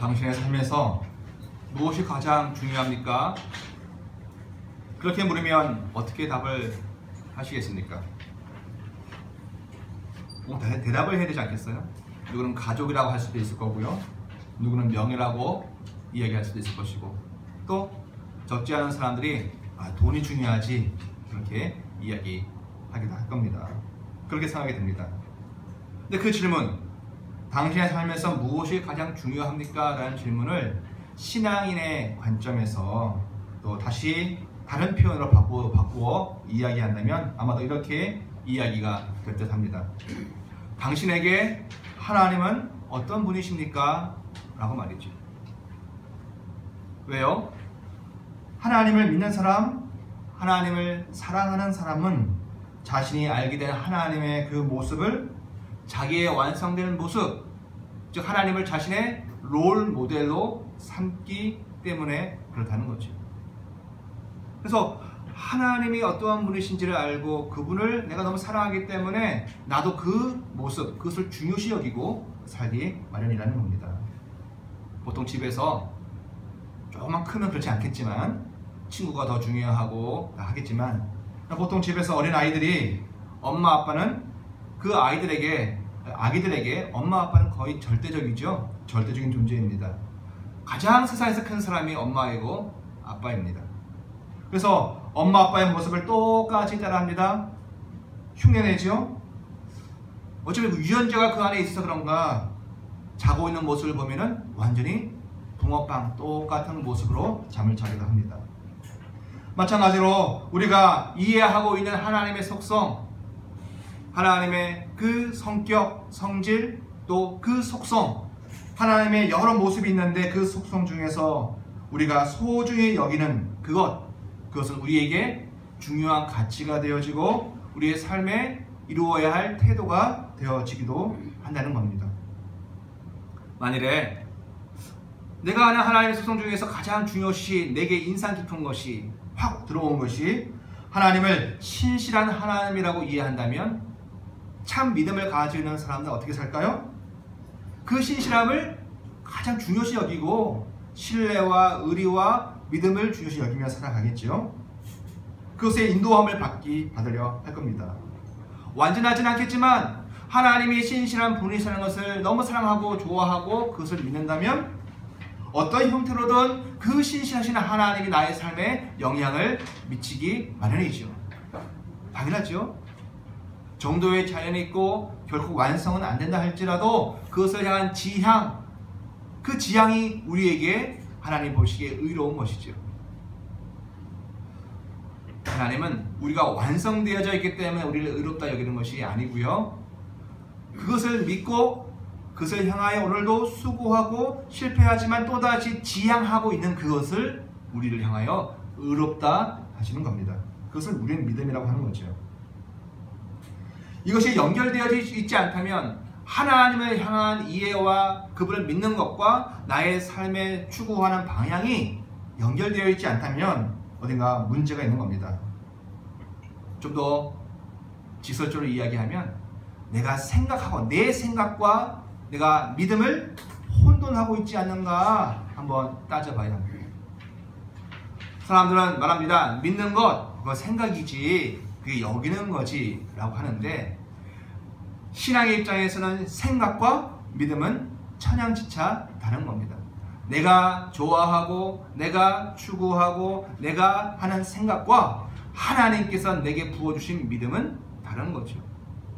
당신의 삶에서 무엇이 가장 중요합니까? 그렇게 물으면 어떻게 답을 하시겠습니까? 대답을 해야 되지 않겠어요? 누구는 가족이라고 할 수도 있을 거고요. 누구는 명예라고 이야기할 수도 있을 것이고, 또 적지 않은 사람들이 돈이 중요하지 그렇게 이야기하기도 할 겁니다. 그렇게 생각이 듭니다. 근데 그 질문, 당신의 삶에서 무엇이 가장 중요합니까? 라는 질문을 신앙인의 관점에서 또 다시 다른 표현으로 바꾸어 이야기한다면 아마도 이렇게 이야기가 될 듯 합니다. 당신에게 하나님은 어떤 분이십니까? 라고 말이죠. 왜요? 하나님을 믿는 사람, 하나님을 사랑하는 사람은 자신이 알게 된 하나님의 그 모습을 자기의 완성되는 모습, 즉 하나님을 자신의 롤 모델로 삼기 때문에 그렇다는 거죠. 그래서 하나님이 어떠한 분이신지를 알고 그분을 내가 너무 사랑하기 때문에 나도 그 모습, 그것을 중요시 여기고 살기 마련이라는 겁니다. 보통 집에서 조금만 크면 그렇지 않겠지만 친구가 더 중요하고 하겠지만 보통 집에서 어린 아이들이 엄마 아빠는 그 아기들에게 엄마 아빠는 거의 절대적이죠. 절대적인 존재입니다. 가장 세상에서 큰 사람이 엄마이고 아빠입니다. 그래서 엄마 아빠의 모습을 똑같이 따라합니다. 흉내내죠. 어차피 유전자가 그 안에 있어서 그런가 자고 있는 모습을 보면은 완전히 붕어빵 똑같은 모습으로 잠을 자기도 합니다. 마찬가지로 우리가 이해하고 있는 하나님의 속성, 하나님의 그 성격, 성질, 또 그 속성, 하나님의 여러 모습이 있는데 그 속성 중에서 우리가 소중히 여기는 그것은 우리에게 중요한 가치가 되어지고 우리의 삶에 이루어야 할 태도가 되어지기도 한다는 겁니다. 만일에 내가 아는 하나님의 속성 중에서 가장 중요시 내게 인상 깊은 것이 확 들어온 것이 하나님을 신실한 하나님이라고 이해한다면 참 믿음을 가지고 있는 사람들은 어떻게 살까요? 그 신실함을 가장 중요시 여기고 신뢰와 의리와 믿음을 중요시 여기며 살아가겠지요. 그것의 인도함을 받으려 할 겁니다. 완전하진 않겠지만 하나님이 신실한 분이시라는 것을 너무 사랑하고 좋아하고 그것을 믿는다면 어떤 형태로든 그 신실하신 하나님이 나의 삶에 영향을 미치기 마련이죠. 당연하죠. 정도의 자연이 있고 결코 완성은 안 된다 할지라도 그것을 향한 지향, 그 지향이 우리에게 하나님 보시기에 의로운 것이죠. 하나님은 우리가 완성되어져 있기 때문에 우리를 의롭다 여기는 것이 아니고요. 그것을 믿고 그것을 향하여 오늘도 수고하고 실패하지만 또다시 지향하고 있는 그것을 우리를 향하여 의롭다 하시는 겁니다. 그것을 우리는 믿음이라고 하는 거죠. 이것이 연결되어 있지 않다면 하나님을 향한 이해와 그분을 믿는 것과 나의 삶에 추구하는 방향이 연결되어 있지 않다면 어딘가 문제가 있는 겁니다. 좀 더 직설적으로 이야기하면 내가 생각하고 내 생각과 내가 믿음을 혼돈하고 있지 않는가 한번 따져봐야 합니다. 사람들은 말합니다. 믿는 것, 그거 생각이지 그게 여기는 거지 라고 하는데 신앙의 입장에서는 생각과 믿음은 천양지차 다른 겁니다. 내가 좋아하고 내가 추구하고 내가 하는 생각과 하나님께서 내게 부어주신 믿음은 다른 거죠.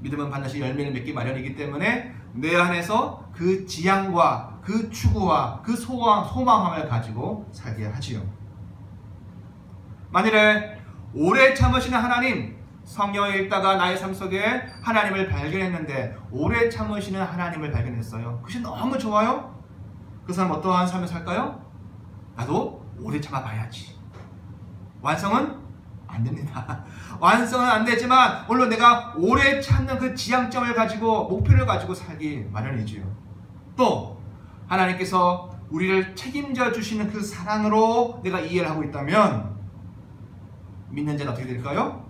믿음은 반드시 열매를 맺기 마련이기 때문에 내 안에서 그 지향과 그 추구와 그 소망함을 가지고 살게 하지요. 만일에 오래 참으시는 하나님, 성경을 읽다가 나의 삶 속에 하나님을 발견했는데 오래 참으시는 하나님을 발견했어요. 그것이 너무 좋아요. 그 사람 어떠한 삶을 살까요? 나도 오래 참아봐야지. 완성은 안 됩니다. 완성은 안 되지만 물론 내가 오래 참는 그 지향점을 가지고 목표를 가지고 살기 마련이지요. 또 하나님께서 우리를 책임져 주시는 그 사랑으로 내가 이해를 하고 있다면 믿는 자는 어떻게 될까요?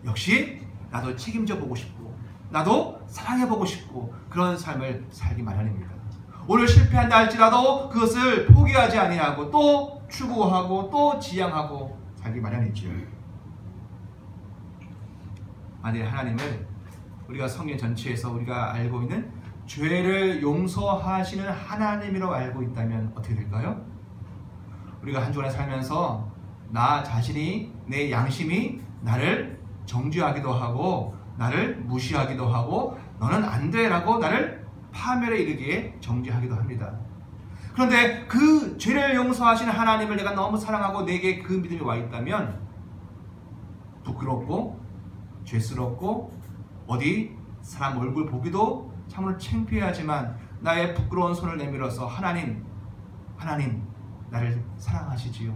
역시 나도 책임져 보고 싶고 나도 사랑해 보고 싶고 그런 삶을 살기 마련입니다. 오늘 실패한다 할지라도 그것을 포기하지 아니하고 또 추구하고 또 지향하고 살기 마련이지요. 만일 하나님을 우리가 성경 전체에서 우리가 알고 있는 죄를 용서하시는 하나님이라고 알고 있다면 어떻게 될까요? 우리가 한 주간에 살면서 나 자신이, 내 양심이 나를 정죄하기도 하고 나를 무시하기도 하고 너는 안 돼 라고 나를 파멸에 이르게 정죄하기도 합니다. 그런데 그 죄를 용서하시는 하나님을 내가 너무 사랑하고 내게 그 믿음이 와 있다면 부끄럽고 죄스럽고 어디 사람 얼굴 보기도 참으로 창피하지만 나의 부끄러운 손을 내밀어서 하나님 나를 사랑하시지요.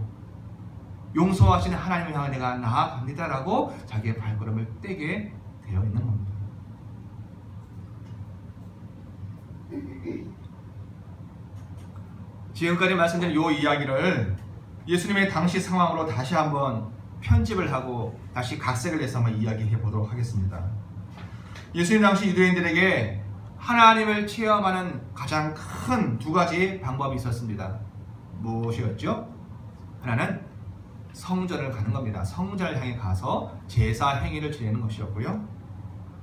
용서하시는 하나님을 향해 내가 나아갑니다 라고 자기의 발걸음을 떼게 되어 있는 겁니다. 지금까지 말씀드린 이 이야기를 예수님의 당시 상황으로 다시 한번 편집을 하고 다시 각색을 해서 한번 이야기해 보도록 하겠습니다. 예수님 당시 유대인들에게 하나님을 체험하는 가장 큰 두 가지 방법이 있었습니다. 무엇이었죠? 하나는 성전을 가는 겁니다. 성전을 향해 가서 제사 행위를 지내는 것이었고요.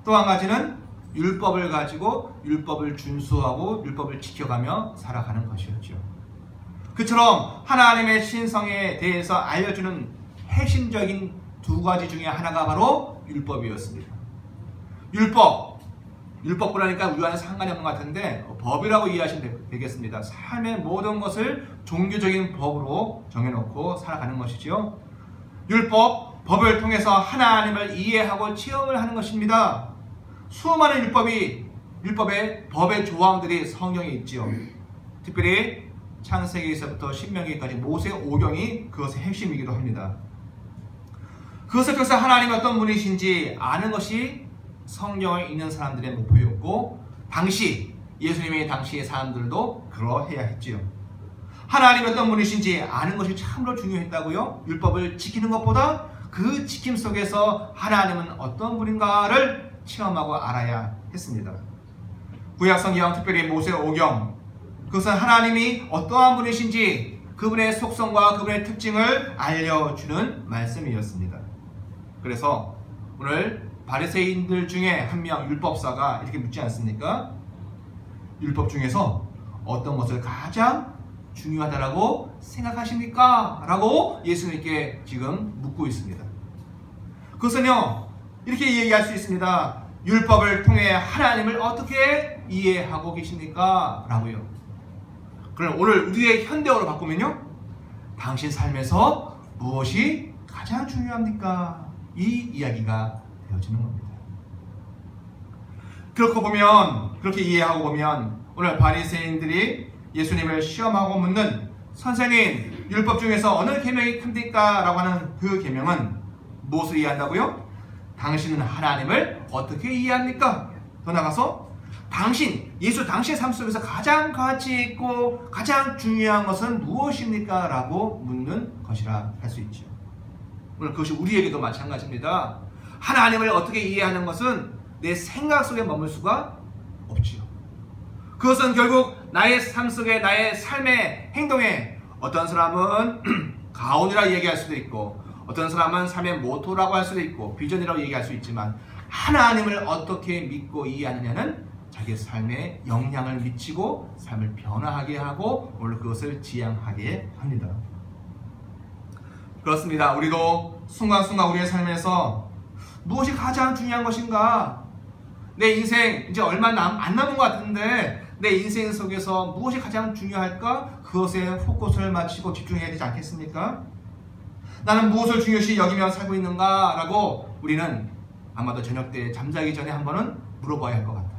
또 한 가지는 율법을 가지고 율법을 준수하고 율법을 지켜가며 살아가는 것이었죠. 그처럼 하나님의 신성에 대해서 알려주는 핵심적인 두 가지 중에 하나가 바로 율법이었습니다. 율법이라니까 우리와는 상관이 없는 것 같은데 법이라고 이해하시면 되겠습니다. 삶의 모든 것을 종교적인 법으로 정해놓고 살아가는 것이죠. 법을 통해서 하나님을 이해하고 체험을 하는 것입니다. 수많은 법의 조항들이 성경에 있지요. 특별히 창세기에서부터 신명기까지 모세 오경이 그것의 핵심이기도 합니다. 그것을 통해서 하나님이 어떤 분이신지 아는 것이 성경을 읽는 사람들의 목표였고 예수님의 당시의 사람들도 그러해야 했지요. 하나님이 어떤 분이신지 아는 것이 참으로 중요했다고요. 율법을 지키는 것보다 그 지킴 속에서 하나님은 어떤 분인가를 체험하고 알아야 했습니다. 구약성경 특별히 모세 오경, 그것은 하나님이 어떠한 분이신지 그분의 속성과 그분의 특징을 알려주는 말씀이었습니다. 그래서 오늘 바리새인들 중에 한 명 율법사가 이렇게 묻지 않습니까? 율법 중에서 어떤 것을 가장 중요하다라고 생각하십니까? 라고 예수님께 지금 묻고 있습니다. 그것은요, 이렇게 얘기할 수 있습니다. 율법을 통해 하나님을 어떻게 이해하고 계십니까? 라고요. 그럼 오늘 우리의 현대어로 바꾸면요, 당신 삶에서 무엇이 가장 중요합니까? 이 이야기가 되어지는 겁니다. 그렇게 이해하고 보면 오늘 바리새인들이 예수님을 시험하고 묻는 선생님, 율법 중에서 어느 계명이 큽니까? 라고 하는 그 계명은 무엇을 이해한다고요? 당신은 하나님을 어떻게 이해합니까? 더 나가서 예수 당신의 삶 속에서 가장 가치 있고 가장 중요한 것은 무엇입니까? 라고 묻는 것이라 할 수 있죠. 오늘 그것이 우리에게도 마찬가지입니다. 하나님을 어떻게 이해하는 것은 내 생각 속에 머물 수가 없지요. 그것은 결국 나의 삶 속에, 나의 삶의 행동에 어떤 사람은 가온이라 얘기할 수도 있고 어떤 사람은 삶의 모토라고 할 수도 있고 비전이라고 얘기할 수 있지만 하나님을 어떻게 믿고 이해하느냐는 자기 삶에 영향을 미치고 삶을 변화하게 하고 오늘 그것을 지향하게 합니다. 그렇습니다. 우리도 순간순간 우리의 삶에서 무엇이 가장 중요한 것인가? 내 인생 이제 얼마 안 남은 것 같은데 내 인생 속에서 무엇이 가장 중요할까? 그것에 포커스를 맞추고 집중해야 되지 않겠습니까? 나는 무엇을 중요시 여기며 살고 있는가? 라고 우리는 아마도 저녁 때 잠자기 전에 한 번은 물어봐야 할 것 같아요.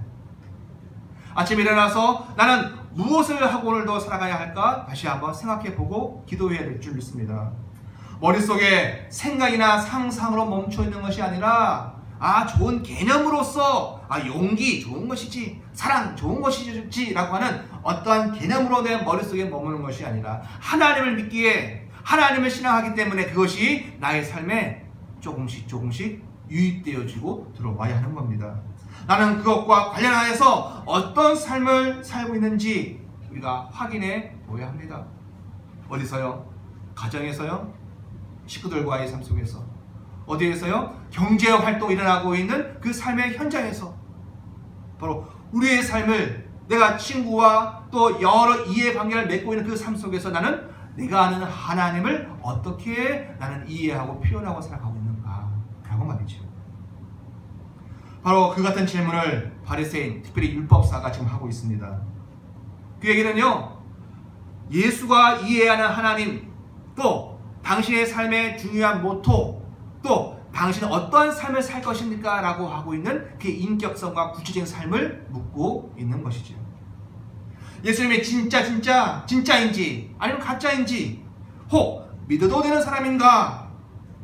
아침에 일어나서 나는 무엇을 하고 오늘도 살아가야 할까? 다시 한번 생각해보고 기도해야 될 줄 믿습니다. 머릿속에 생각이나 상상으로 멈춰 있는 것이 아니라 좋은 개념으로서 용기 좋은 것이지, 사랑 좋은 것이지 라고 하는 어떠한 개념으로 내 머릿속에 머무는 것이 아니라 하나님을 믿기에 하나님을 신앙하기 때문에 그것이 나의 삶에 조금씩 유입되어지고 들어와야 하는 겁니다. 나는 그것과 관련하여서 어떤 삶을 살고 있는지 우리가 확인해 보아야 합니다. 어디서요? 가정에서요? 식구들과의 삶 속에서. 어디에서요? 경제 활동이 일어나고 있는 그 삶의 현장에서. 바로 우리의 삶을 내가 친구와 또 여러 이해관계를 맺고 있는 그 삶 속에서 나는 내가 아는 하나님을 어떻게 나는 이해하고 표현하고 살아가고 있는가 라고 말이죠. 바로 그 같은 질문을 바리새인, 특별히 율법사가 지금 하고 있습니다. 그 얘기는요, 예수가 이해하는 하나님, 또 당신의 삶의 중요한 모토, 또 당신은 어떠한 삶을 살 것입니까? 라고 하고 있는 그 인격성과 구체적인 삶을 묻고 있는 것이죠. 예수님이 진짜인지 아니면 가짜인지, 혹 믿어도 되는 사람인가,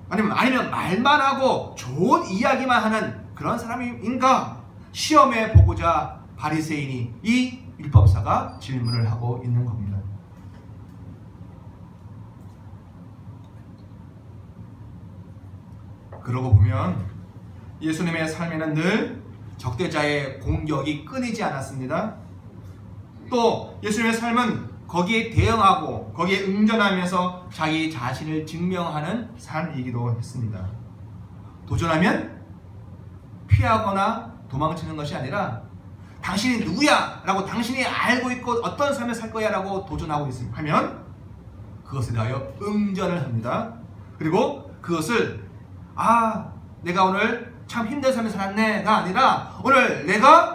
아니면 말만 하고 좋은 이야기만 하는 그런 사람인가 시험해 보고자 바리새인이, 이 율법사가 질문을 하고 있는 겁니다. 그러고 보면 예수님의 삶에는 늘 적대자의 공격이 끊이지 않았습니다. 또 예수님의 삶은 거기에 대응하고 거기에 응전하면서 자기 자신을 증명하는 삶이기도 했습니다. 도전하면 피하거나 도망치는 것이 아니라 당신이 누구야? 라고 당신이 알고 있고 어떤 삶을 살 거야? 라고 도전하고 있으면 하면 그것에 대하여 응전을 합니다. 그리고 그것을 내가 오늘 참 힘든 삶을 살았네가 아니라 오늘 내가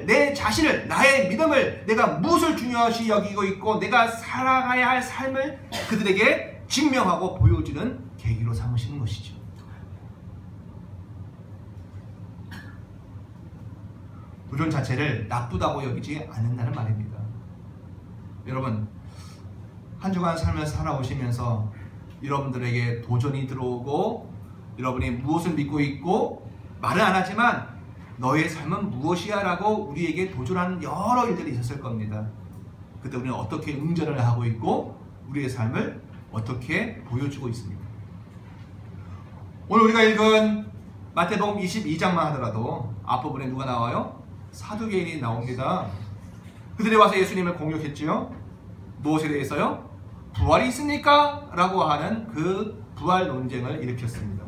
내 자신을, 나의 믿음을, 내가 무엇을 중요시 여기고 있고 내가 살아가야 할 삶을 그들에게 증명하고 보여주는 계기로 삼으시는 것이죠. 도전 자체를 나쁘다고 여기지 않는다는 말입니다. 여러분, 한 주간 삶을 살아오시면서 여러분들에게 도전이 들어오고 여러분이 무엇을 믿고 있고 말은 안 하지만 너의 삶은 무엇이야? 라고 우리에게 도전하는 여러 일들이 있었을 겁니다. 그때 우리는 어떻게 응전을 하고 있고 우리의 삶을 어떻게 보여주고 있습니까? 오늘 우리가 읽은 마태복음 22장만 하더라도 앞부분에 누가 나와요? 사두개인이 나옵니다. 그들이 와서 예수님을 공격했지요. 무엇에 대해서요? 부활이 있습니까? 라고 하는 그 부활 논쟁을 일으켰습니다.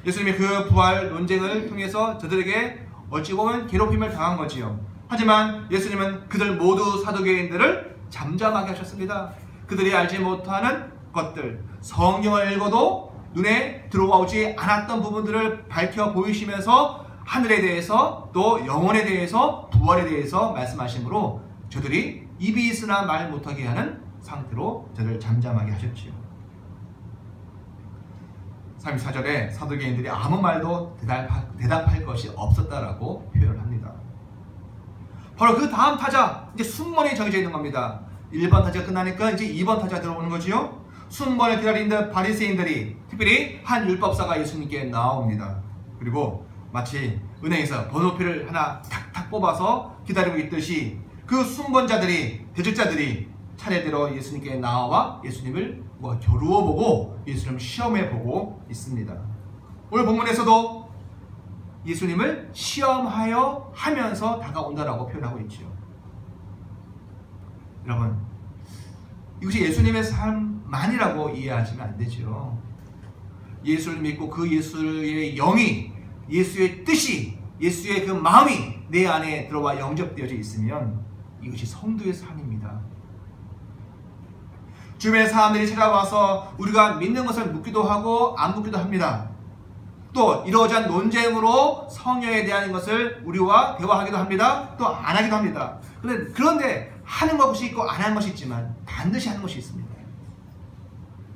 예수님이 그 부활 논쟁을 통해서 저들에게 어찌 보면 괴롭힘을 당한 거지요. 하지만 예수님은 그들 모두 사두개인들을 잠잠하게 하셨습니다. 그들이 알지 못하는 것들, 성경을 읽어도 눈에 들어오지 않았던 부분들을 밝혀 보이시면서 하늘에 대해서 또 영혼에 대해서 부활에 대해서 말씀하시므로 저들이 입이 있으나 말 못하게 하는 상태로 저를 잠잠하게 하셨지요. 34절에 사두개인들이 아무 말도 대답할 것이 없었다라고 표현을 합니다. 바로 그 다음 타자, 이제 순번이 정해져 있는 겁니다. 1번 타자가 끝나니까 이제 2번 타자가 들어오는 거지요. 순번을 기다리는 바리새인들이, 특별히 한 율법사가 예수님께 나옵니다. 그리고 마치 은행에서 번호표를 하나 탁탁 뽑아서 기다리고 있듯이 그 순번자들이, 대적자들이 차례대로 예수님께 나와 예수님을 겨루어보고 예수님을 시험해보고 있습니다. 오늘 본문에서도 예수님을 시험하여 하면서 다가온다라고 표현하고 있죠. 여러분, 이것이 예수님의 삶만이라고 이해하시면 안 되죠. 예수를 믿고 그 예수의 영이, 예수의 뜻이, 예수의 그 마음이 내 안에 들어와 영접되어져 있으면 이것이 성도의 삶입니다. 주변의 사람들이 찾아와서 우리가 믿는 것을 묻기도 하고 안 묻기도 합니다. 또 이러저러한 논쟁으로 성령에 대한 것을 우리와 대화하기도 합니다. 또 안 하기도 합니다. 그런데 하는 것이 있고 안 하는 것이 있지만 반드시 하는 것이 있습니다.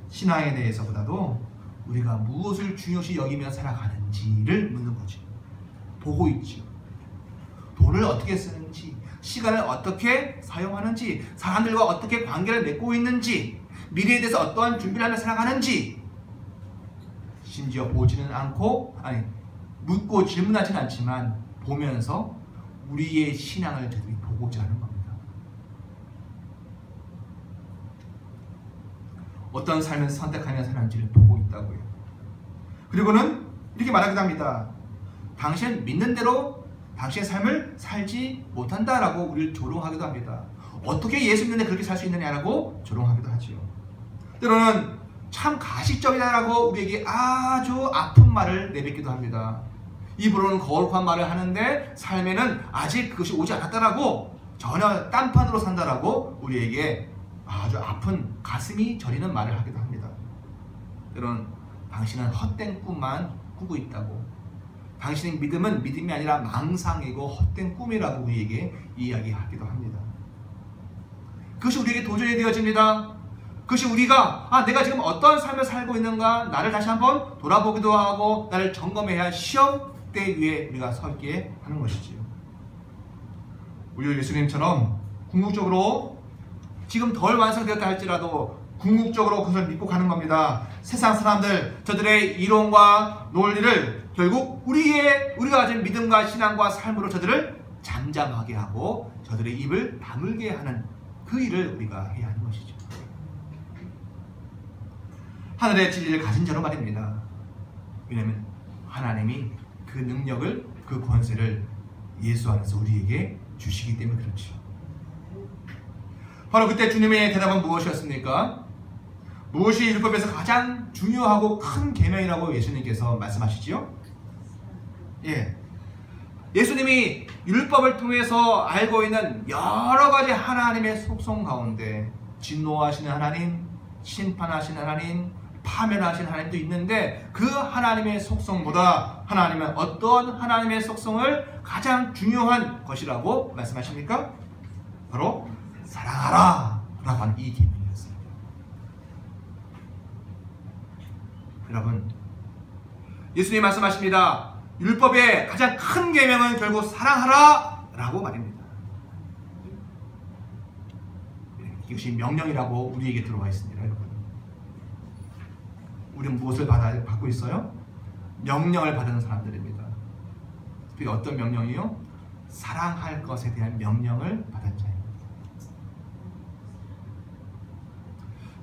신앙에 대해서보다도 우리가 무엇을 중요시 여기며 살아가는지를 묻는 거죠. 보고 있죠. 돈을 어떻게 쓰는지, 시간을 어떻게 사용하는지, 사람들과 어떻게 관계를 맺고 있는지, 미래에 대해서 어떠한 준비를 하며 살아가는지, 심지어 보지는 않고, 묻고 질문하지는 않지만 보면서 우리의 신앙을 저들이 보고자 하는 겁니다. 어떤 삶을 선택하며 사는지를 보고 있다고요. 그리고는 이렇게 말하기도 합니다. 당신은 믿는 대로 당신의 삶을 살지 못한다라고 우리를 조롱하기도 합니다. 어떻게 예수 믿는데 그렇게 살 수 있느냐라고 조롱하기도 하지요. 때로는 참 가식적이다라고 우리에게 아주 아픈 말을 내뱉기도 합니다. 입으로는 거룩한 말을 하는데 삶에는 아직 그것이 오지 않았다라고, 전혀 딴판으로 산다라고 우리에게 아주 아픈 가슴이 저리는 말을 하기도 합니다. 때로는 당신은 헛된 꿈만 꾸고 있다고, 당신의 믿음은 믿음이 아니라 망상이고 헛된 꿈이라고 우리에게 이야기하기도 합니다. 그것이 우리에게 도전이 되어집니다. 그것이 우리가 내가 지금 어떤 삶을 살고 있는가, 나를 다시 한번 돌아보기도 하고 나를 점검해야 할 시험대 위에 우리가 서게 하는 것이지요. 우리 예수님처럼 궁극적으로 지금 덜 완성되었다 할지라도 궁극적으로 그것을 믿고 가는 겁니다. 세상 사람들, 저들의 이론과 논리를 결국 우리가 가진 믿음과 신앙과 삶으로 저들을 잠잠하게 하고 저들의 입을 다물게 하는 그 일을 우리가 해야 하는 것이죠. 하늘의 진리를 가진 자로 말입니다. 왜냐하면 하나님이 그 능력을, 그 권세를 예수 안에서 우리에게 주시기 때문에 그렇죠. 바로 그때 주님의 대답은 무엇이었습니까? 무엇이 율법에서 가장 중요하고 큰 계명이라고 예수님께서 말씀하시지요? 예수님이 율법을 통해서 알고 있는 여러 가지 하나님의 속성 가운데 진노하시는 하나님, 심판하시는 하나님, 파멸하시는 하나님도 있는데 그 하나님의 속성보다 하나님은 어떤 하나님의 속성을 가장 중요한 것이라고 말씀하십니까? 바로 사랑하라 라고 하는 이 계명이었습니다. 여러분, 예수님 말씀하십니다. 율법의 가장 큰 계명은 결국 사랑하라 라고 말입니다. 이것이 명령이라고 우리에게 들어와 있습니다. 여러분, 우리는 무엇을 받고 있어요? 명령을 받은 사람들입니다. 특히 어떤 명령이요? 사랑할 것에 대한 명령을 받은 자입니다.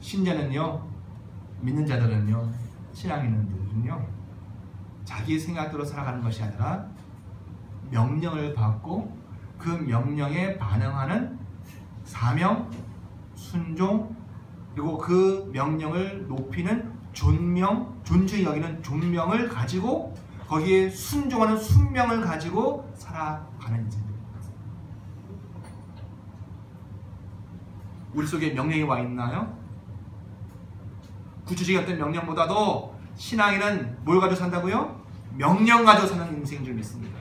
신자는요, 믿는 자들은요, 신앙 있는 분들은요, 자기 생각대로 살아가는 것이 아니라 명령을 받고 그 명령에 반응하는 사명, 순종, 그리고 그 명령을 높이는 존명, 존중히 여기는 존명을 가지고 거기에 순종하는 순명을 가지고 살아가는 인생입니다. 우리 속에 명령이 와 있나요? 구체적인 어떤 명령보다도 신앙인은 뭘 가지고 산다고요? 명령 가지고 사는 인생인 줄 믿습니다.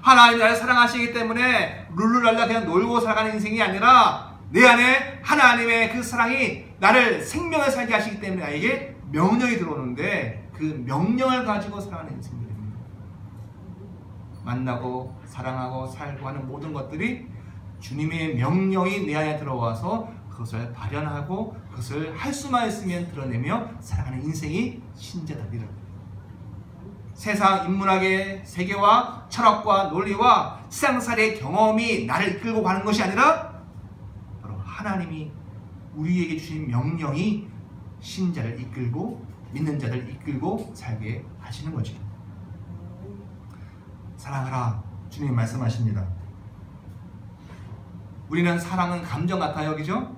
하나님이 나를 사랑하시기 때문에 룰루랄라 그냥 놀고 살아가는 인생이 아니라 내 안에 하나님의 그 사랑이 나를 생명을 살게 하시기 때문에 나에게 명령이 들어오는데 그 명령을 가지고 살아가는 인생들입니다. 만나고 사랑하고 살고 하는 모든 것들이 주님의 명령이 내 안에 들어와서 그것을 발현하고 그것을 할 수만 있으면 드러내며 살아가는 인생이 신자들이라. 세상 인문학의 세계와 철학과 논리와 세상살이의 경험이 나를 이끌고 가는 것이 아니라 바로 하나님이 우리에게 주신 명령이 신자를 이끌고 믿는 자를 이끌고 살게 하시는 거죠. 사랑하라 주님 말씀하십니다. 우리는 사랑은 감정 같아요, 그죠?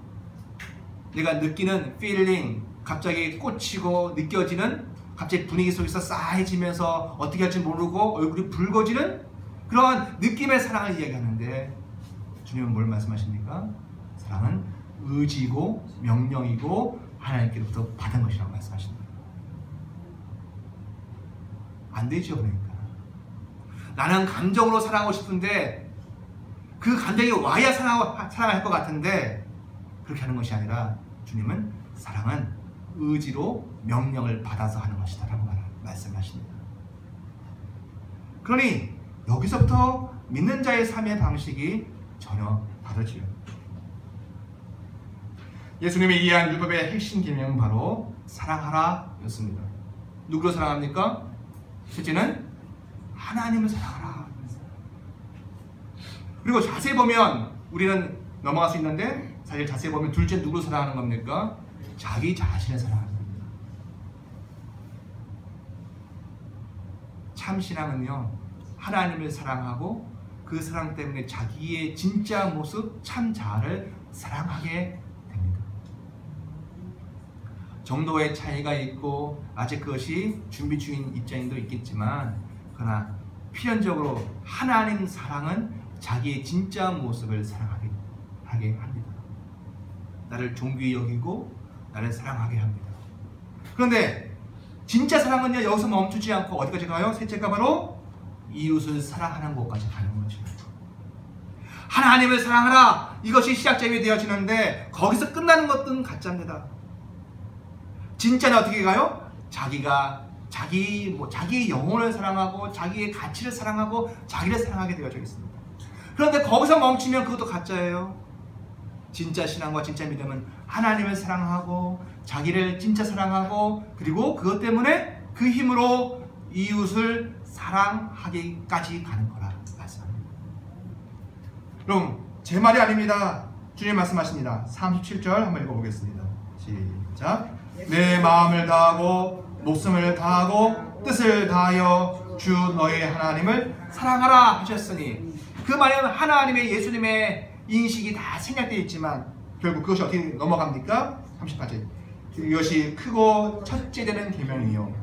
내가 느끼는 feeling, 갑자기 꽂히고 느껴지는, 갑자기 분위기 속에서 싸해지면서 어떻게 할지 모르고 얼굴이 붉어지는 그런 느낌의 사랑을 이야기하는데 주님은 뭘 말씀하십니까? 사랑은 의지고 명령이고 하나님께로부터 받은 것이라고 말씀하십니다. 안 되죠. 그러니까 나는 감정으로 사랑하고 싶은데 그 감정이 와야 사랑할 것 같은데 그렇게 하는 것이 아니라 주님은 사랑은 의지로 명령을 받아서 하는 것이다 라고 말씀하십니다. 그러니 여기서부터 믿는 자의 삶의 방식이 전혀 다르지요. 예수님이 이해한 율법의 핵심 계명은 바로 사랑하라 였습니다. 누구를 사랑합니까? 실제는 하나님을 사랑하라. 그리고 자세히 보면 우리는 넘어갈 수 있는데 사실 자세히 보면 둘째 누구를 사랑하는 겁니까? 자기 자신을 사랑하는 겁니다. 참 신앙은요, 하나님을 사랑하고 그 사랑 때문에 자기의 진짜 모습, 참 자아를 사랑하게 됩니다. 정도의 차이가 있고 아직 그것이 준비 중인 입장도 있겠지만, 그러나 필연적으로 하나님 사랑은 자기의 진짜 모습을 사랑하게 합니다. 나를 존귀히 여기고 나를 사랑하게 합니다. 그런데 진짜 사랑은요, 여기서 멈추지 않고 어디까지 가요? 셋째가 바로 이웃을 사랑하는 곳까지 가는 거죠. 하나님을 사랑하라, 이것이 시작점이 되어지는데 거기서 끝나는 것은 가짜입니다. 진짜는 어떻게 가요? 자기의 영혼을 사랑하고 자기의 가치를 사랑하고 자기를 사랑하게 되어져 있습니다. 그런데 거기서 멈추면 그것도 가짜예요. 진짜 신앙과 진짜 믿음은 하나님을 사랑하고 자기를 진짜 사랑하고, 그리고 그것 때문에 그 힘으로 이웃을 사랑하기까지 가는 거라 말씀합니다. 그럼 제 말이 아닙니다. 주님 말씀하십니다. 37절 한번 읽어보겠습니다. 시작. 내 마음을 다하고 목숨을 다하고 뜻을 다하여 주 너의 하나님을 사랑하라 하셨으니, 그 말은 하나님의, 예수님의 인식이 다 생략되어 있지만 결국 그것이 어떻게 넘어갑니까? 38절. 이것이 크고 첫째 되는 계명이요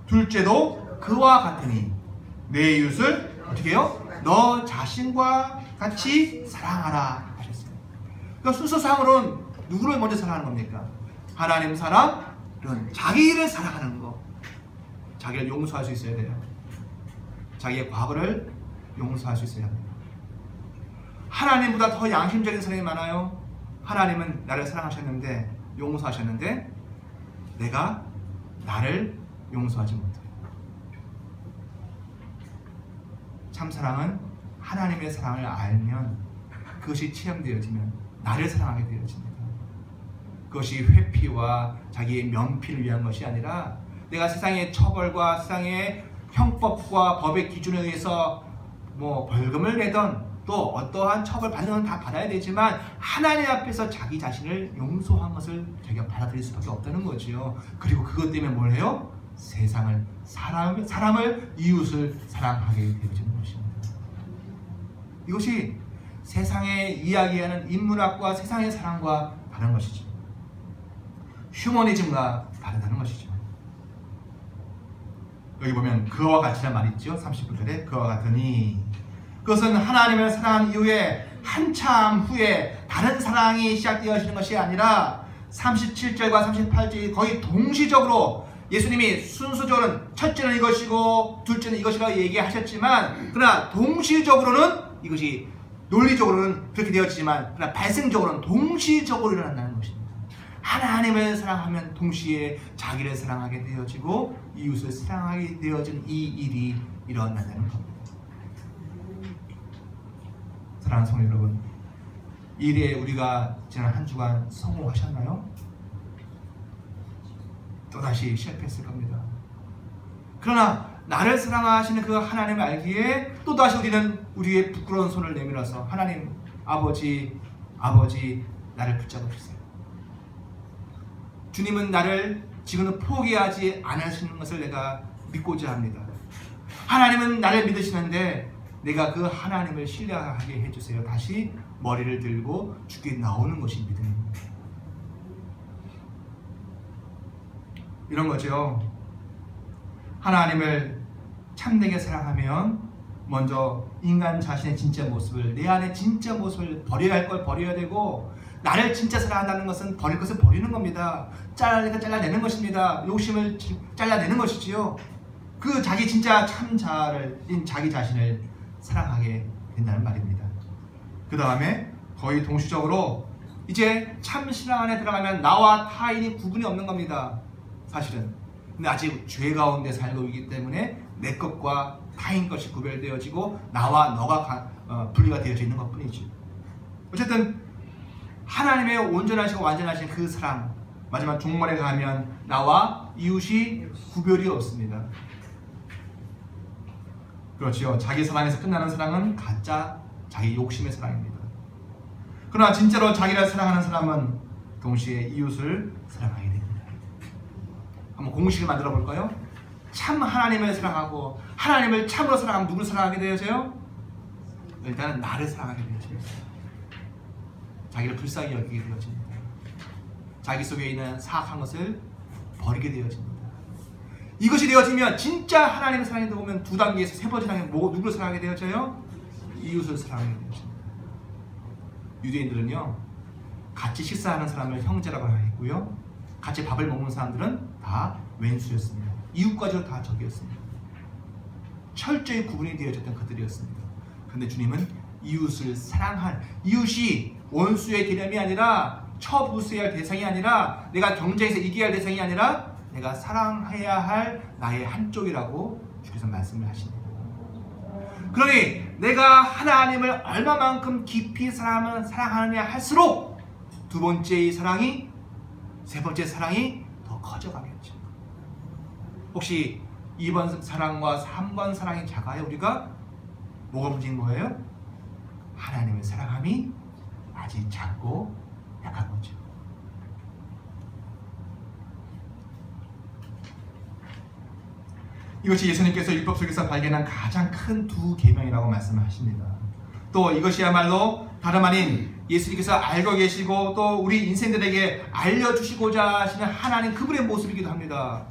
둘째도 그와 같으니 내 이웃을 어떻게 해요? 너 자신과 같이 사랑하라 하셨어요. 그러니까 순서상으로는 누구를 먼저 사랑하는 겁니까? 하나님 사랑, 자기를 사랑하는 거. 자기를 용서할 수 있어야 돼요. 자기의 과거를 용서할 수 있어야 합니다. 하나님보다 더 양심적인 사람이 많아요. 하나님은 나를 사랑하셨는데, 용서하셨는데 내가 나를 용서하지 못해요. 참 사랑은 하나님의 사랑을 알면, 그것이 체험되어지면 나를 사랑하게 되어집니다. 그것이 회피와 자기의 면피를 위한 것이 아니라, 내가 세상의 처벌과 세상의 형법과 법의 기준에 의해서 벌금을 내던 또 어떠한 처벌 받는 건 다 받아야 되지만, 하나님 앞에서 자기 자신을 용서한 것을 자기가 받아들일 수밖에 없다는 거지요. 그리고 그것 때문에 뭘 해요? 세상을, 사람을, 이웃을 사랑하게 되어지는 것입니다. 이것이 세상에 이야기하는 인문학과 세상의 사랑과 다른 것이죠. 휴머니즘과 다르다는 것이죠. 여기 보면 그와 같이란 말이 있죠. 39절에 그와 같으니, 그것은 하나님을 사랑한 이후에 한참 후에 다른 사랑이 시작되어지는 것이 아니라 37절과 38절이 거의 동시적으로, 예수님이 순서적으로는 첫째는 이것이고 둘째는 이것이라고 얘기하셨지만, 그러나 동시적으로는, 이것이 논리적으로는 그렇게 되어지지만 그러나 발생적으로는 동시적으로 일어난다는 것입니다. 하나님을 사랑하면 동시에 자기를 사랑하게 되어지고 이웃을 사랑하게 되어진 이 일이 일어난다는 겁니다. 사랑하는 성도 여러분, 이 일에 우리가 지난 한 주간 성공하셨나요? 또다시 실패했을 겁니다. 그러나 나를 사랑하시는 그 하나님을 알기에 또다시 우리는 우리의 부끄러운 손을 내밀어서, 하나님, 아버지 나를 붙잡아 주세요. 주님은 나를 지금은 포기하지 않으시는 것을 내가 믿고자 합니다. 하나님은 나를 믿으시는데 내가 그 하나님을 신뢰하게 해주세요. 다시 머리를 들고 주께 나오는 것이 믿음입니다. 이런 거죠. 하나님을 참되게 사랑하면 먼저 인간 자신의 진짜 모습을, 내 안의 진짜 모습을 버려야 할 걸 버려야 되고, 나를 진짜 사랑한다는 것은 버릴 것을 버리는 겁니다. 잘라내는 것입니다. 욕심을 잘라내는 것이지요. 그 자기 진짜 참 자아를, 자기 자신을 사랑하게 된다는 말입니다. 그 다음에 거의 동시적으로 이제 참 신앙 안에 들어가면 나와 타인이 구분이 없는 겁니다. 사실은. 근데 아직 죄 가운데 살고 있기 때문에 내 것과 타인 것이 구별되어지고 나와 너가 분리가 되어져 있는 것 뿐이지. 어쨌든 하나님의 온전하시고 완전하신 그 사랑, 마지막 종말에 가면 나와 이웃이 구별이 없습니다. 그렇지요. 자기 사랑에서 끝나는 사랑은 가짜 자기 욕심의 사랑입니다. 그러나 진짜로 자기를 사랑하는 사람은 동시에 이웃을 사랑하게 됩니다. 한번 공식을 만들어 볼까요? 참 하나님을 사랑하고 하나님을 참으로 사랑하면 누구를 사랑하게 되어져요? 일단은 나를 사랑하게 되어집니다. 자기를 불쌍히 여기게 되어집니다. 자기 속에 있는 사악한 것을 버리게 되어집니다. 이것이 되어지면 진짜 하나님의 사랑이 들어오면 두 단계에서 세 번째 단계 누구를 사랑하게 되어져요? 이웃을 사랑하게 되어집니다. 유대인들은요, 같이 식사하는 사람을 형제라고 했고요, 같이 밥을 먹는 사람들은 다 왼수였습니다. 이웃까지도 다 적이었습니다. 철저히 구분이 되어졌던 그들이었습니다. 그런데 주님은 이웃을 사랑한, 이웃이 원수의 개념이 아니라 처부수해야 할 대상이 아니라 내가 경쟁에서 이겨야 할 대상이 아니라 내가 사랑해야 할 나의 한쪽이라고 주께서 말씀을 하십니다. 그러니 내가 하나님을 얼마만큼 깊이 사랑하느냐 할수록 두 번째의 사랑이, 세 번째 사랑이 더 커져가겠죠. 혹시 2번 사랑과 3번 사랑이 작아요? 우리가 뭐가 문제인 거예요? 하나님을 사랑함이 아직 작고 약한 거죠. 이것이 예수님께서 율법 속에서 발견한 가장 큰 두 계명이라고 말씀하십니다. 또 이것이야말로 다름 아닌 예수님께서 알고 계시고 또 우리 인생들에게 알려주시고자 하시는 하나님 그분의 모습이기도 합니다.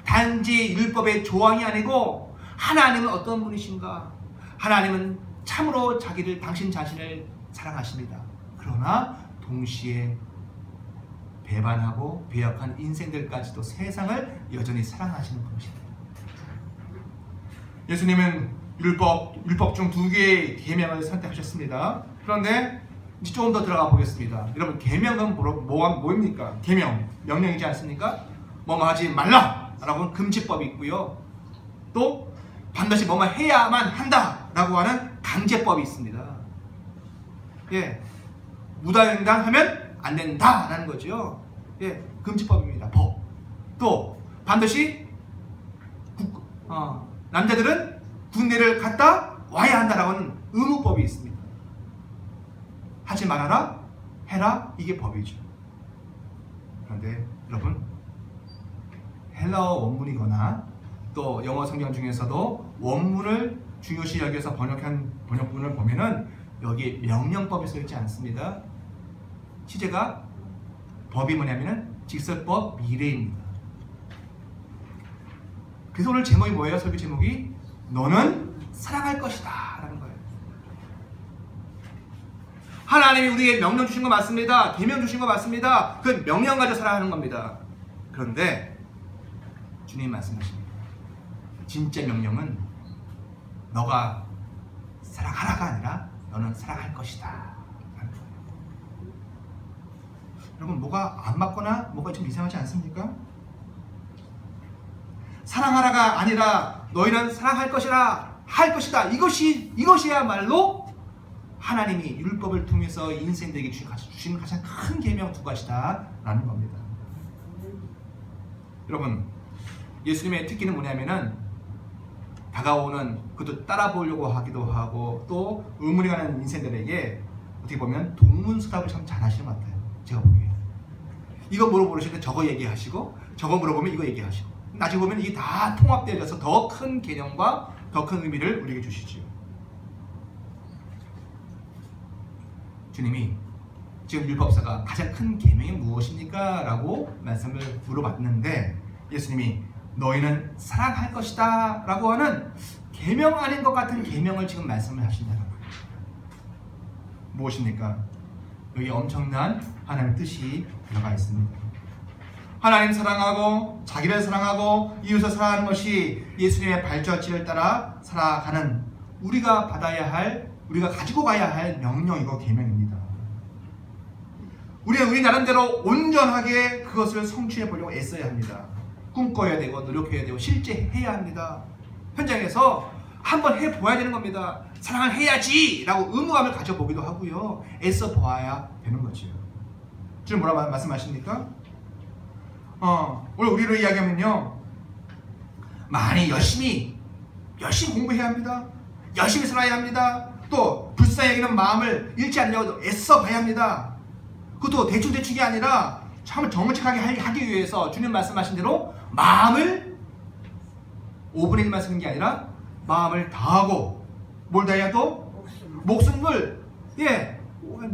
단지 율법의 조항이 아니고 하나님은 어떤 분이신가? 하나님은 참으로 당신 자신을 사랑하십니다. 그러나 동시에 배반하고 배역한 인생들까지도 세상을 여전히 사랑하시는 분이십니다. 예수님은 율법 중 2개의 계명을 선택하셨습니다. 그런데 이제 조금 더 들어가 보겠습니다. 여러분, 계명은 뭐입니까? 계명, 명령이지 않습니까? 뭐뭐 하지 말라 라고 하는 금지법이 있고요, 또 반드시 뭐뭐 해야만 한다 라고 하는 강제법이 있습니다. 예, 무단횡단하면 안 된다 라는 거죠. 예, 금지법입니다. 법. 또 반드시 남자들은 군대를 갔다 와야 한다라고 하는 의무법이 있습니다. 하지 말아라, 해라, 이게 법이죠. 그런데 여러분, 헬라어 원문이거나 또 영어 성경 중에서도 원문을 중요시 여겨서 번역한 번역본을 보면은 여기에 명령법이 써있지 않습니다. 시제가 법이 뭐냐면은 직설법 미래입니다. 그래서 오늘 제목이 뭐예요? 설교 제목이 너는 사랑할 것이다 라는 거예요. 하나님이 우리에게 명령 주신 거 맞습니다. 계명 주신 거 맞습니다. 그 명령 가지고 사랑하는 겁니다. 그런데 주님 말씀하십니다. 진짜 명령은 너가 사랑하라가 아니라 너는 사랑할 것이다 라는 거예요. 여러분, 뭐가 안 맞거나 뭐가 좀 이상하지 않습니까? 사랑하라가 아니라 너희는 사랑할 것이라 할 것이다. 이것이야말로 하나님이 율법을 통해서 인생들에게 주신 가장 큰 계명 2가지다 라는 겁니다. 여러분, 예수님의 특기는 뭐냐면은 다가오는, 그것도 따라 보려고 하기도 하고 또 의문이 가는 인생들에게 어떻게 보면 동문서답을 참 잘하시는 것 같아요. 제가 보기에 이거 물어보시는데 저거 얘기하시고, 저거 물어보면 이거 얘기하시고, 나중에 보면 이게 다 통합되어져서 더 큰 개념과 더 큰 의미를 우리에게 주시지요. 주님이 지금 율법사가 가장 큰 계명이 무엇입니까? 라고 말씀을 물어봤는데 예수님이 너희는 사랑할 것이다 라고 하는 계명 아닌 것 같은 계명을 지금 말씀을 하신다는 거예요. 무엇입니까? 여기 엄청난 하나님의 뜻이 들어가 있습니다. 하나님 사랑하고 자기를 사랑하고 이웃을 사랑하는 것이 예수님의 발자취를 따라 살아가는 우리가 가지고 가야 할 명령이고 계명입니다. 우리는 우리 나름대로 온전하게 그것을 성취해 보려고 애써야 합니다. 꿈꿔야 되고 노력해야 되고 실제 해야 합니다. 현장에서 한번 해보아야 되는 겁니다. 사랑을 해야지 라고 의무감을 가져보기도 하고요, 애써 보아야 되는 거죠. 지금 뭐라고 말씀하십니까? 오늘 우리로 이야기하면요, 많이 열심히 공부해야 합니다. 열심히 살아야 합니다. 또 불쌍히 여기는 마음을 잃지 않으려고 애써 봐야 합니다. 그것도 대충대충이 아니라 참 정직하게 하기 위해서 주님 말씀하신 대로 마음을 5분의 1만 쓰는 게 아니라 마음을 다하고 뭘 다해야 또? 목숨을 네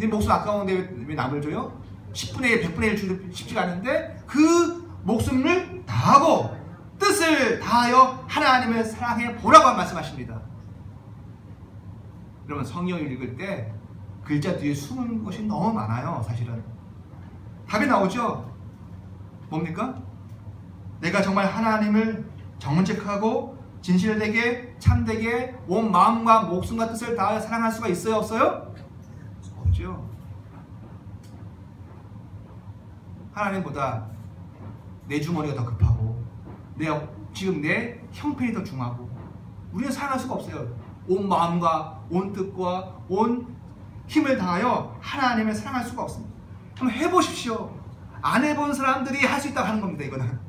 목숨 아까운데 왜 남을 줘요? 10분의 1, 100분의 1 주기 쉽지가 않은데 그 목숨을 다하고 뜻을 다하여 하나님을 사랑해 보라고 말씀하십니다. 그러면 성경을 읽을 때 글자 뒤에 숨은 것이 너무 많아요. 사실은 답이 나오죠. 뭡니까? 내가 정말 하나님을 정직하고 진실되게 참되게 온 마음과 목숨과 뜻을 다하여 사랑할 수가 있어요? 없어요? 없죠. 하나님보다 내 주머니가 더 급하고 지금 내 형편이 더 중하고 우리는 사랑할 수가 없어요. 온 마음과 온 뜻과 온 힘을 다하여 하나님을 사랑할 수가 없습니다. 한번 해보십시오. 안 해본 사람들이 할 수 있다고 하는 겁니다. 이거는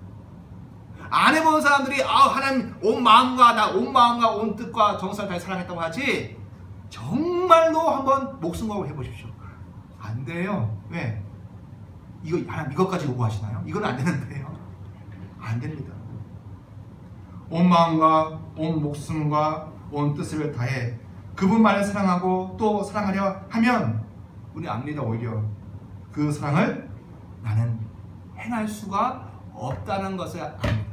안 해본 사람들이 하나님 온 마음과 온 뜻과 정성을 다해 사랑했다고 하지 정말로 한번 목숨 걸고 해보십시오. 안 돼요. 왜? 하나님 이것까지 요구하시나요? 이건 안 되는데요. 안 됩니다. 온 마음과 온 목숨과 온 뜻을 다해 그분만을 사랑하고 또 사랑하려 하면 우리 압니다. 오히려 그 사랑을 나는 행할 수가 없다는 것을 압니다.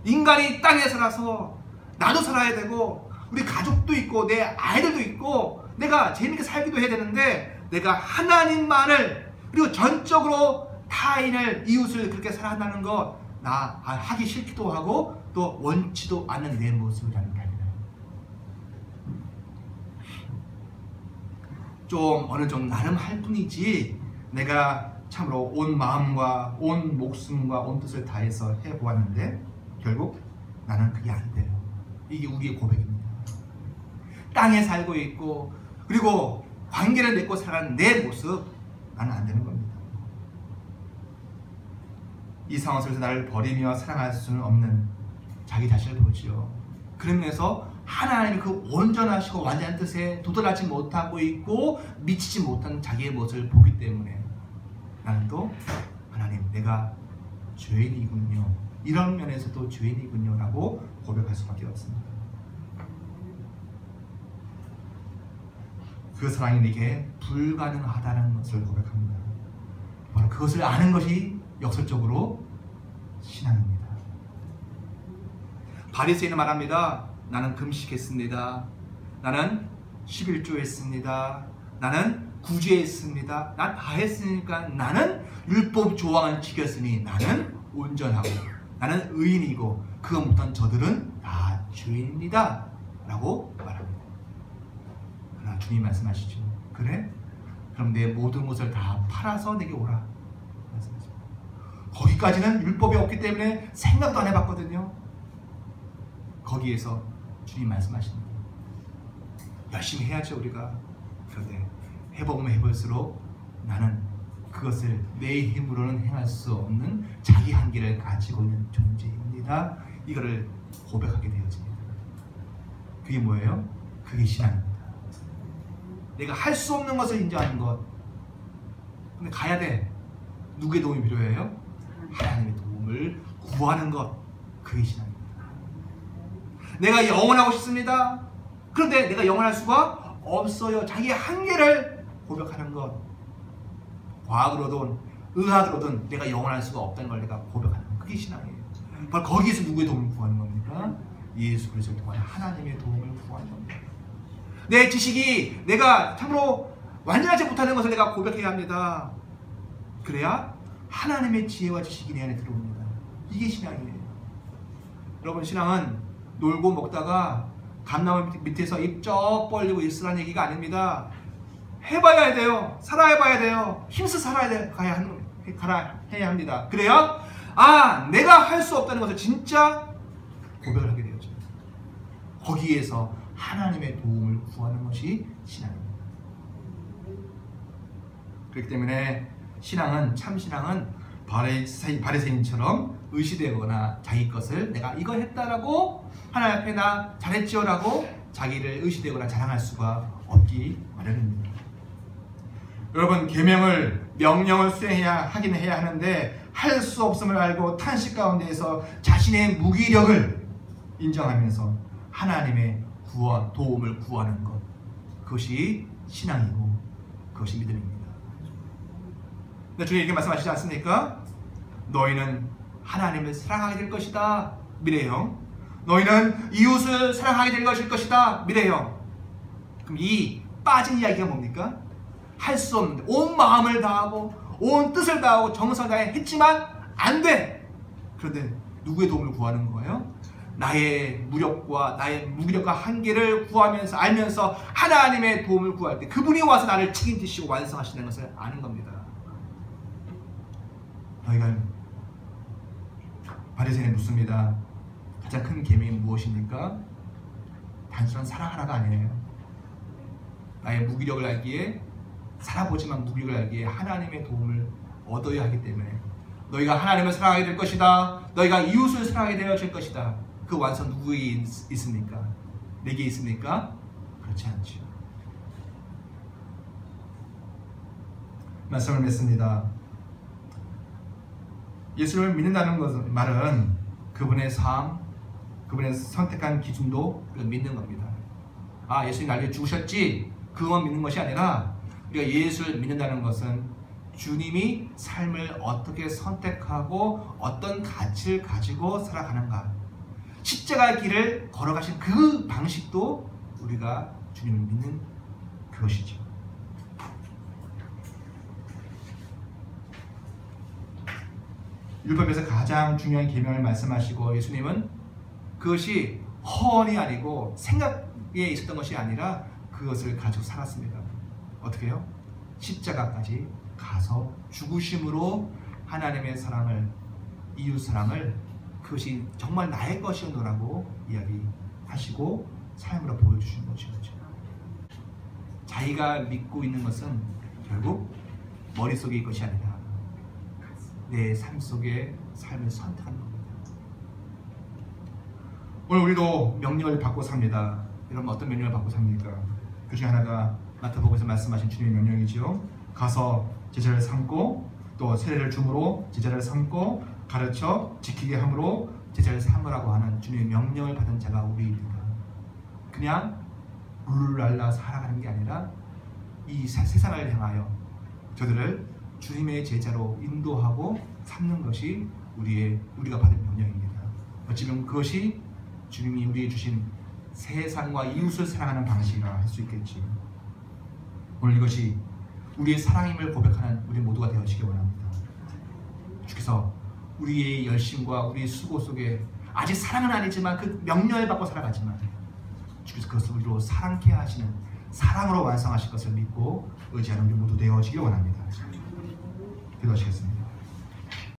인간이 땅에 살아서 나도 살아야 되고 우리 가족도 있고 내 아이들도 있고 내가 재밌게 살기도 해야 되는데 내가 하나님만을 그리고 전적으로 타인을 이웃을 그렇게 사랑한다는 거 나 하기 싫기도 하고 또 원치도 않는 내 모습이라는 게 아니라 좀 어느 정도 나름 할 뿐이지 내가 참으로 온 마음과 온 목숨과 온 뜻을 다해서 해보았는데 결국 나는 그게 안 돼요. 이게 우리의 고백입니다. 땅에 살고 있고 그리고 관계를 맺고 살아가는 내 모습 나는 안 되는 겁니다. 이 상황 속에서 나를 버리며 사랑할 수는 없는 자기 자신을 보지요. 그런 면에서 하나님의 그 온전하시고 완전한 뜻에 도달하지 못하고 있고 미치지 못하는 자기의 모습을 보기 때문에 나는 또 하나님 내가 죄인이군요. 이런 면에서도 죄인이군요 라고 고백할 수밖에 없습니다. 그 사랑이 내게 불가능하다는 것을 고백합니다. 바로 그것을 아는 것이 역설적으로 신앙입니다. 바리새인은 말합니다. 나는 금식했습니다. 나는 11조 했습니다. 나는 구제했습니다. 난 다 했으니까 나는 율법 조항을 지켰으니 나는 온전하고 나는 의인이고 그것 못한 저들은 다 죄인입니다 라고 말합니다. 그러나 주님 말씀하시죠. 그래? 그럼 내 모든 것을 다 팔아서 내게 오라 말씀하십니다. 거기까지는 율법이 없기 때문에 생각도 안 해봤거든요. 거기에서 주님 말씀하십니다. 열심히 해야죠 우리가. 그런데 해보면 해볼수록 나는 그것을 내 힘으로는 행할 수 없는 자기 한계를 가지고 있는 존재입니다. 이거를 고백하게 되어집니다. 그게 뭐예요? 그게 신앙입니다. 내가 할 수 없는 것을 인정하는 것. 근데 가야 돼. 누구의 도움이 필요해요? 하나님의 도움을 구하는 것. 그게 신앙입니다. 내가 영원하고 싶습니다. 그런데 내가 영원할 수가 없어요. 자기의 한계를 고백하는 것. 과학으로든 의학으로든 내가 영원할 수가 없다는 걸 내가 고백하는 것. 그게 신앙이에요. 바로 거기에서 누구의 도움을 구하는 겁니까? 예수 그리스도를 통하여 하나님의 도움을 구하는 겁니다. 내 지식이 내가 참으로 완전하지 못하는 것을 내가 고백해야 합니다. 그래야 하나님의 지혜와 지식이 내 안에 들어옵니다. 이게 신앙이에요. 여러분 신앙은 놀고 먹다가 감나무 밑에서 입 쩍 벌리고 있으라는 얘기가 아닙니다. 해봐야 돼요. 살아봐야 돼요. 힘써 살아야 돼. 해야 합니다. 그래야 내가 할 수 없다는 것을 진짜 고백을 하게 되어져. 거기에서 하나님의 도움을 구하는 것이 신앙입니다. 그렇기 때문에 참 신앙은 바리새인처럼 의시되거나 자기 것을 내가 이거 했다라고 하나님 앞에 나 잘했지요라고 자기를 의시되거나 자랑할 수가 없기 마련입니다. 여러분 명령을 하긴 해야 하는데 할 수 없음을 알고 탄식 가운데에서 자신의 무기력을 인정하면서 하나님의 도움을 구하는 것, 그것이 신앙이고 그것이 믿음입니다. 근데 주님 이렇게 말씀하시지 않습니까? 너희는 하나님을 사랑하게 될 것이다, 미래형. 너희는 이웃을 사랑하게 될 것이다, 미래형. 그럼 이 빠진 이야기가 뭡니까? 할 수 없는데 온 마음을 다하고 온 뜻을 다하고 정성을 다해 했지만 안 돼. 그런데 누구의 도움을 구하는 거예요? 나의 무력과 나의 무기력과 한계를 구하면서 알면서 하나님의 도움을 구할 때 그분이 와서 나를 책임지시고 완성하시는 것을 아는 겁니다. 너희가 바리새인이 묻습니다. 가장 큰 계명이 무엇입니까? 단순한 사랑하라가 아니에요. 나의 무기력을 알기에, 살아보지만 무기력을 알기에 하나님의 도움을 얻어야 하기 때문에 너희가 하나님을 사랑하게 될 것이다, 너희가 이웃을 사랑하게 되어질 것이다. 그 완성 누구에게 있습니까? 내게 있습니까? 그렇지 않죠. 말씀을 맺습니다. 예수를 믿는다는 것은 말은 그분의 삶, 그분의 선택한 기준도 믿는 겁니다. 아, 예수님이 나를 위해 죽으셨지, 그것만 믿는 것이 아니라 우리가 예수를 믿는다는 것은 주님이 삶을 어떻게 선택하고 어떤 가치를 가지고 살아가는가, 십자가의 길을 걸어가신 그 방식도 우리가 주님을 믿는 그것이죠. 율법에서 가장 중요한 계명을 말씀하시고 예수님은 그것이 허언이 아니고 생각에 있었던 것이 아니라 그것을 가지고 살았습니다. 어떻게 해요? 십자가까지 가서 죽으심으로 하나님의 사랑을, 이웃 사랑을, 그것이 정말 나의 것이었노라고 이야기하시고 삶으로 보여주신 것이죠. 자기가 믿고 있는 것은 결국 머릿속의 것이 아니라 내 삶 속에 삶을 선택하는 겁니다. 오늘 우리도 명령을 받고 삽니다. 여러분 어떤 명령을 받고 삽니까? 그 중에 하나가 마태복음에서 말씀하신 주님의 명령이죠. 가서 제자를 삼고 또 세례를 줌으로 제자를 삼고 가르쳐 지키게 함으로 제자를 삼으라고 하는 주님의 명령을 받은 자가 우리입니다. 그냥 룰랄라 살아가는 게 아니라 이 세상을 향하여 저들을 주님의 제자로 인도하고 삼는 것이 우리가 받은 명령입니다. 어찌 보면 그것이 주님이 우리에게 주신 세상과 이웃을 사랑하는 방식이라 할 수 있겠지. 오늘 이것이 우리의 사랑임을 고백하는 우리 모두가 되어지기 원합니다. 주께서 우리의 열심과 우리의 수고 속에 아직 사랑은 아니지만 그 명령을 받고 살아가지만 주께서 그것을 우리로 사랑케 하시는 사랑으로 완성하실 것을 믿고 의지하는 우리 모두 되어지기 원합니다. 기도하시겠습니다.